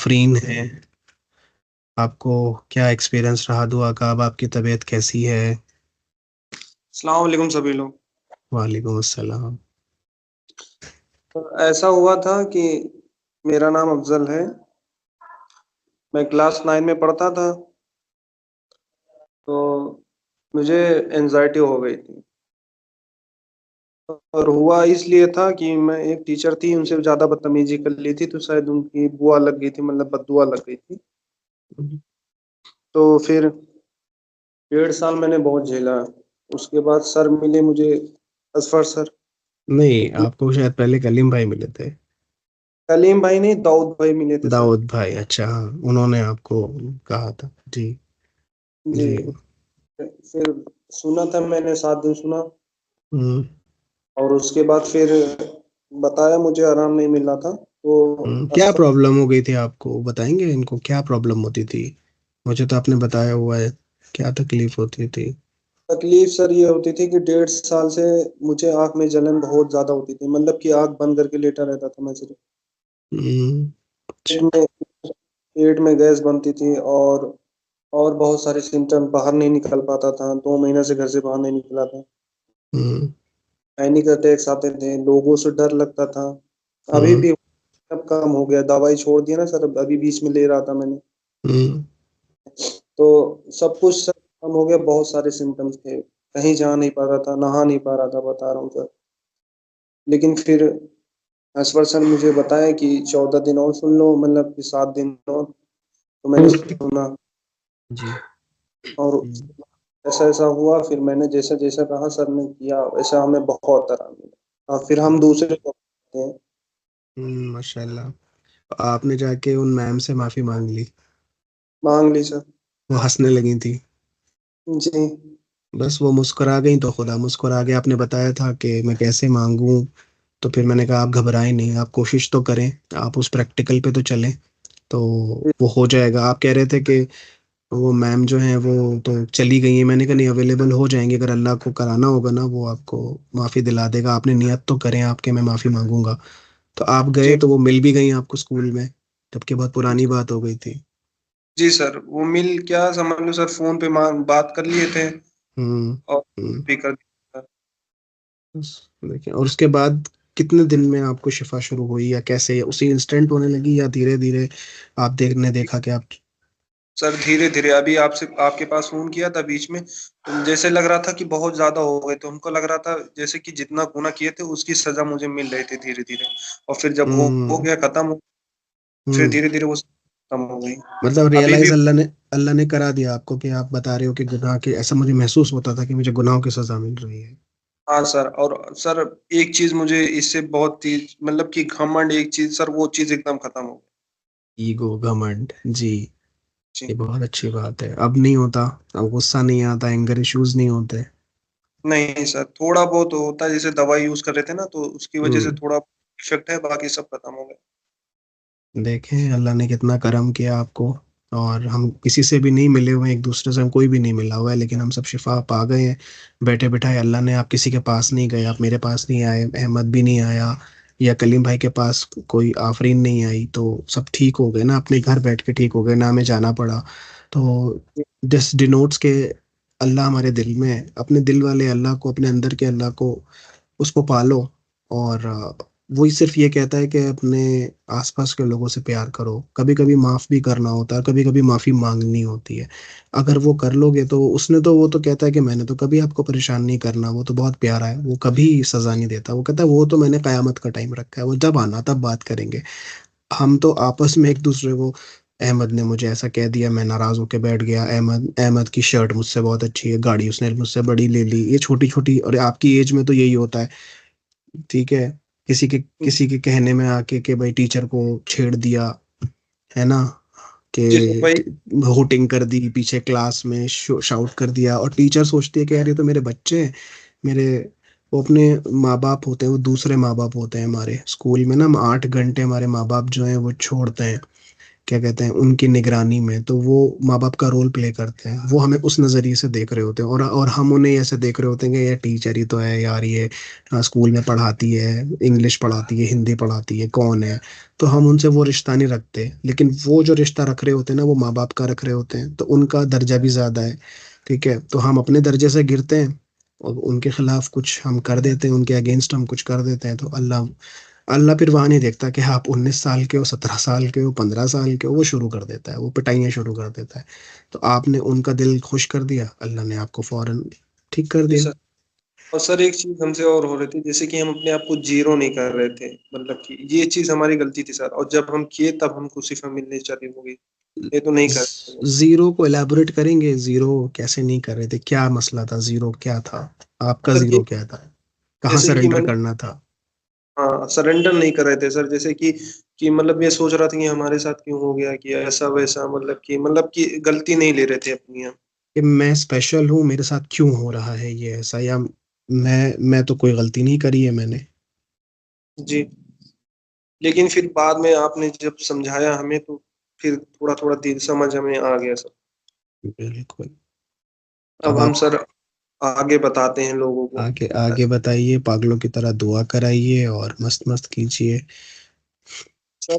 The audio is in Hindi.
आफरीन है। आपको क्या एक्सपीरियंस रहा दुआ का? अब आपकी तबीयत कैसी है? अस्सलाम वालेकुम सभी लोग। वालेकुम अस्सलाम। तो ऐसा हुआ था कि मेरा नाम अफजल है। मैं क्लास 9 में पढ़ता था। तो मुझे एनजाइटी हो गई थी। और हुआ इसलिए था कि मैं एक टीचर थी, उनसे ज़्यादा बदतमीजी कर ली थी, तो शायद उनकी बुआ लग गई थी, मतलब बददुआ लग गई थी। तो फिर 1.5 साल मैंने बहुत झेला। उसके बाद सर मिले मुझे, असफर सर। नहीं, आपको शायद पहले कलीम भाई मिले थे। कलीम भाई नहीं, दाऊद भाई मिले थे सर। दाऊद भाई, अच्छा हाँ, उन्होंने आपको कहा था जी। जी। जी। फिर सुना था मैंने, 7 दिन सुना। हम्म। और उसके बाद फिर बताया, मुझे आराम नहीं मिल रहा था तो क्या असफर। प्रॉब्लम हो गई थी आपको? बताएंगे इनको क्या प्रॉब्लम होती थी? मुझे तो आपने बताया हुआ है। क्या तकलीफ होती थी? तकलीफ सर ये होती थी कि 1.5 साल से मुझे आंख में जलन बहुत ज्यादा होती थी, मतलब कि आंख बंद करके लेटा रहता था मैं सिर्फ। हम्म। पेट में पेट में गैस बनती थी, और बहुत सारे सिम्टम, बाहर नहीं निकल पाता था, 2 महीने से घर से बाहर नहीं निकला था। हम्म। पैनिक अटैक्स आते थे, लोगों से डर लगता था। अभी हम्म। भी अब कम हो गया, दवाई छोड़ दिया ना सर, अभी बीच में ले रहा था मैंने। हम्म। तो सब कुछ सर कम हो गया, बहुत सारे सिम्टम्स थे। कहीं जा नहीं पा रहा था, नहा नहीं पा रहा था, बता रहा हूँ सर। लेकिन फिर ऐश्वर सर ने मुझे बताया कि 14 दिन और सुन लो, मतलब कि 7 दिन और। तो मैंने सुना। जी। और हम्म। ऐसा ऐसा हुआ, फिर मैंने जैसा जैसा कहा सर ने किया, वैसा हमें बहुत आराम मिला, और फिर हम दूसरे को कहते हैं। माशाल्लाह। आपने जाके उन मैम से माफी मांग ली? मांग ली सर। वो हंसने लगी थी? जी। बस वो मुस्कुरा गई तो खुदा मुस्कुरा गया। आपने बताया था कि मैं कैसे मांगूं, तो फिर मैंने कहा आप घबराएं नहीं, आप कोशिश तो करें, आप उस प्रैक्टिकल पे तो चलें, तो वो हो जाएगा। आप कह रहे थे कि वो मैम जो है वो तो चली गई है। मैंने कहा नहीं, अवेलेबल हो जाएंगे, अगर अल्लाह को कराना होगा ना वो आपको माफ़ी दिला देगा। आपने नियत तो करें आपके, मैं माफ़ी मांगूंगा। तो आप गए जी। तो वो मिल भी गई आपको स्कूल में, जबकि बहुत पुरानी बात हो गई थी। जी सर, वो मिल क्या समझ लो सर, फोन पे बात कर लिए थे। हम्म। और हम्म। भी कर दिया। देखिए, और उसके बाद कितने दिन में आपको शिफा शुरू हुई, या कैसे उसी इंस्टेंट होने लगी, या धीरे धीरे आप देखने देखा कि आप? सर धीरे धीरे, अभी आपसे आपके पास फोन किया था बीच में, तो जैसे लग रहा था कि बहुत ज्यादा हो गए, तो हमको लग रहा था जैसे कि जितना गुनाह किए थे उसकी सजा मुझे मिल रही थी धीरे धीरे। और फिर जब हो हम्म। गया खत्म फिर हम्म। धीरे धीरे वो खत्म हो गई। मतलब अभी भी। रियलाइज अल्लाह ने करा दिया आपको कि आप बता रहे हो कि गुनाह के, ऐसा मुझे महसूस होता था कि मुझे गुनाहों की सजा मिल रही है। हाँ सर, और सर एक चीज मुझे इससे बहुत ही, मतलब कि घमंड, एक चीज सर, वो चीज एकदम खत्म हो ईगो, घमंड, जी। गई। ये बहुत अच्छी बात है, अब नहीं होता। अब गुस्सा नहीं आता, एंगर इश्यूज नहीं होते। नहीं सर, थोड़ा बहुत होता है, जैसे दवाई यूज कर रहे थे ना, तो उसकी वजह से हम्म। थोड़ा इफेक्ट है, बाकी सब खत्म हो गया। देखें अल्लाह ने कितना करम किया आपको। और हम किसी से भी नहीं मिले हुए हैं, एक दूसरे से हम कोई भी नहीं मिला हुआ है, लेकिन हम सब शिफा पा गए हैं बैठे बिठाए। अल्लाह ने, आप किसी के पास नहीं गए, आप मेरे पास नहीं आए, अहमद भी नहीं आया, या कलीम भाई के पास कोई आफरीन नहीं आई, तो सब ठीक हो गए ना, अपने घर बैठ के ठीक हो गए ना, हमें जाना पड़ा। तो दिस डिनोट्स के अल्लाह हमारे दिल में है। अपने दिल वाले अल्लाह को, अपने अंदर के अल्लाह को, उसको पालो। और वही सिर्फ ये कहता है कि अपने आसपास के लोगों से प्यार करो, कभी कभी माफ भी करना होता है, कभी कभी माफी मांगनी होती है। अगर वो कर लोगे तो उसने तो, वो तो कहता है कि मैंने तो कभी आपको परेशान नहीं करना, वो तो बहुत प्यारा है, वो कभी सजा नहीं देता। वो कहता है वो तो मैंने कयामत का टाइम रखा है, वो जब आना तब बात करेंगे। हम तो आपस में एक दूसरे को, अहमद ने मुझे ऐसा कह दिया, मैं नाराज होकर बैठ गया, अहमद अहमद की शर्ट मुझसे बहुत अच्छी है, गाड़ी उसने मुझसे बड़ी ले ली, ये छोटी छोटी, और आपकी एज में तो यही होता है। ठीक है। किसी के कहने में आके कि भाई टीचर को छेड़ दिया, है ना, जी वही। कि होटिंग कर दी पीछे क्लास में, शाउट कर दिया, और टीचर सोचती है कि यार ये तो मेरे बच्चे हैं, मेरे, वो अपने माँ बाप होते हैं, वो दूसरे माँ बाप होते हैं हमारे। स्कूल में ना हम 8 घंटे हमारे माँ बाप जो हैं वो छोड़ते हैं क्या कहते हैं, उनकी निगरानी में, तो वो माँ-बाप का रोल प्ले करते हैं। वो हमें उस नज़रिए से देख रहे होते हैं, और हम उन्हें ऐसे देख रहे होते हैं कि ये टीचर ही तो है यार, ये स्कूल में पढ़ाती है, इंग्लिश पढ़ाती है, हिंदी पढ़ाती है, कौन है? तो हम उनसे वो रिश्ता नहीं रखते। लेकिन वो जो रिश्ता रख रहे होते हैं ना, वो माँ-बाप का रख रहे होते हैं, तो उनका दर्जा भी ज़्यादा है, ठीक है? तो हम अपने दर्जे से गिरते हैं और उनके खिलाफ कुछ हम कर देते हैं, उनके अगेंस्ट हम कुछ कर देते हैं, तो अल्लाह अल्लाह फिर वहाँ नहीं देखता कि आप 19 साल के हो, 17 साल के हो, 15 साल के हो, वो शुरू कर देता है, वो पिटाइयाँ शुरू कर देता है। तो आपने उनका दिल खुश कर दिया, अल्लाह ने आपको फ़ौरन ठीक कर जी दिया। सर। और सर एक चीज़ हमसे और हो रही थी, जैसे कि हम अपने आप को ज़ीरो नहीं कर रहे थे, मतलब कि ये चीज़ हमारी गलती थी सर, और जब हम किए तब हमको सिफ़ा मिलनी चालू हो गई। ये तो नहीं कर रहे थे। ज़ीरो को इलैबोरेट करेंगे, ज़ीरो कैसे नहीं कर रहे थे? क्या मसला था? ज़ीरो क्या था? आपका सर कि ज़ीरो क्या था? कहाँ जैसे कि सरेंडर मैंने करना था? हाँ, सरेंडर नहीं कर रहे थे सर, जैसे कि मतलब ये सोच रहा था कि हमारे साथ क्यों हो गया, कि ऐसा-वैसा, मतलब कि गलती नहीं ले रहे थे अपनी हम। कि मैं स्पेशल हूँ, मेरे साथ क्यों हो रहा है ये ऐसा, या मैं तो कोई गलती नहीं करी है मैंने। जी। लेकिन फिर बाद में आपने जब समझाया हमें, तो फिर थोड़ा-थोड़ा धीरे समझ हमें आ गया सर। बिल्कुल। अब अब हम आप सर आगे बताते हैं लोगों को। आगे आगे बताइए, पागलों की तरह दुआ कराइए और मस्त-मस्त कीजिए।